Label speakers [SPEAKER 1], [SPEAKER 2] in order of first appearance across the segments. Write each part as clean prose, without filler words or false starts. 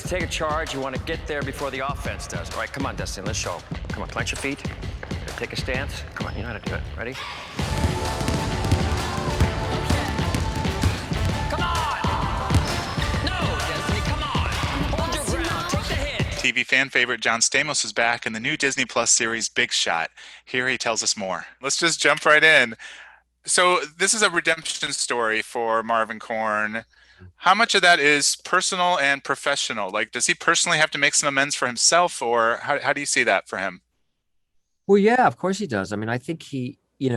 [SPEAKER 1] to take a charge, you want to get there before the offense does. All right, come on, Dustin, let's show 'em. Come on, plant your feet. Take a stance. Come on, you know how to do it. Ready? Come on! No, Destiny, come on! Hold your ground, take the hit.
[SPEAKER 2] TV fan favorite John Stamos is back in the new Disney Plus series Big Shot. Here he tells us more. Let's just jump right in. So this is a redemption story for Marvyn Korn. How much of that is personal and professional? Like, does he personally have to make some amends for himself, or how do you see that for him?
[SPEAKER 3] Well, yeah, of course he does. I mean, I think he, he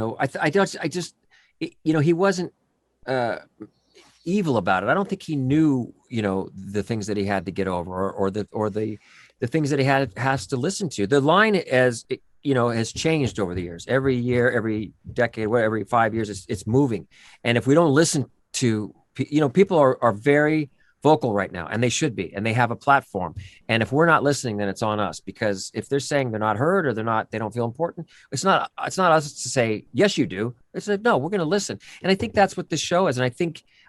[SPEAKER 3] wasn't evil about it. I don't think he knew, the things that he had to get over, or the things that he has to listen to. The line, has changed over the years. Every year, every decade, every 5 years, it's moving. And if we don't listen to, people are very vocal right now, and they should be, and they have a platform. And if we're not listening, then it's on us, because if they're saying they're not heard or they don't feel important, it's not us to say, yes, you do. It's like, no, we're going to listen. And I think that's what this show is. And I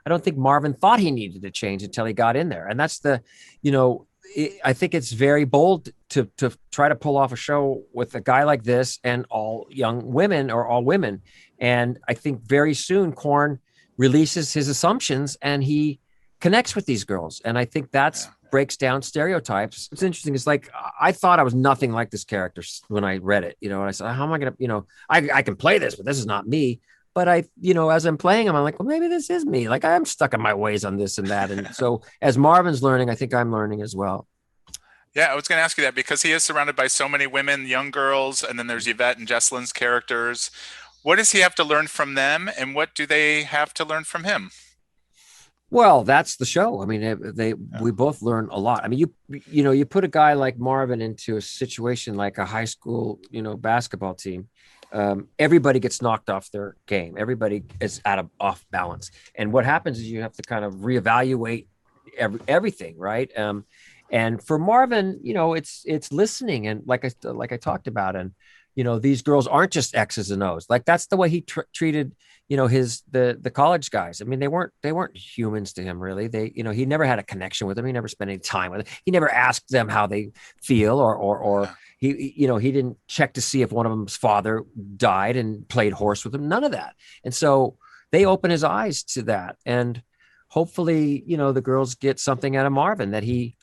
[SPEAKER 3] don't think Marvyn thought he needed to change until he got in there. And that's I think it's very bold to try to pull off a show with a guy like this and all young women, or all women. And I think very soon Korn releases his assumptions and he connects with these girls. And I think that's breaks down stereotypes. It's interesting. It's like, I thought I was nothing like this character when I read it, and I said, how am I going to, I can play this, but this is not me. But as I'm playing him, I'm like, well, maybe this is me. Like, I'm stuck in my ways on this and that. And so as Marvyn's learning, I think I'm learning as well.
[SPEAKER 2] Yeah, I was going to ask you that, because he is surrounded by so many women, young girls, and then there's Yvette and Jesselyn's characters. What does he have to learn from them, and what do they have to learn from him?
[SPEAKER 3] Well, that's the show. I mean, we both learn a lot. I mean, you put a guy like Marvyn into a situation like a high school, basketball team. Everybody gets knocked off their game. Everybody is off balance. And what happens is you have to kind of reevaluate everything, right? And for Marvyn, it's listening, and like I talked about, and these girls aren't just X's and O's. Like, that's the way he treated the college guys. I mean, they weren't humans to him, really. He never had a connection with them. He never spent any time with them. He never asked them how they feel, or he didn't check to see if one of them's father died and played horse with him. None of that. And so they open his eyes to that. And hopefully, the girls get something out of Marvyn, that he,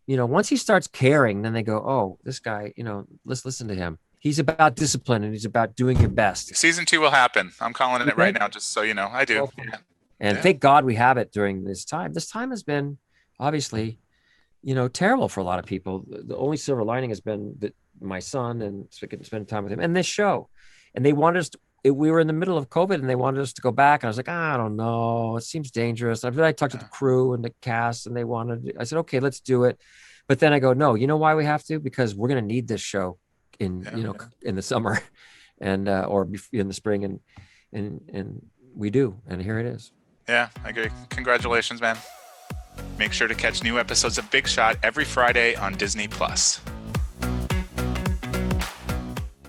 [SPEAKER 3] once he starts caring, then they go, oh, this guy, let's listen to him. He's about discipline, and he's about doing your best.
[SPEAKER 2] Season 2 will happen. I'm calling it right now, just so you know. I do.
[SPEAKER 3] Yeah. And thank God we have it during this time. This time has been obviously, terrible for a lot of people. The only silver lining has been that my son, and so we can spend time with him, and this show. And they wanted us we were in the middle of COVID, and they wanted us to go back. And I was like, I don't know. It seems dangerous. I talked to the crew and the cast, and I said, okay, let's do it. But then I go, no, you know why we have to? Because we're going to need this show in the summer and or in the spring, and we do, and here it is.
[SPEAKER 2] Yeah, I agree. Congratulations, man. Make sure to catch new episodes of Big Shot every Friday on Disney Plus.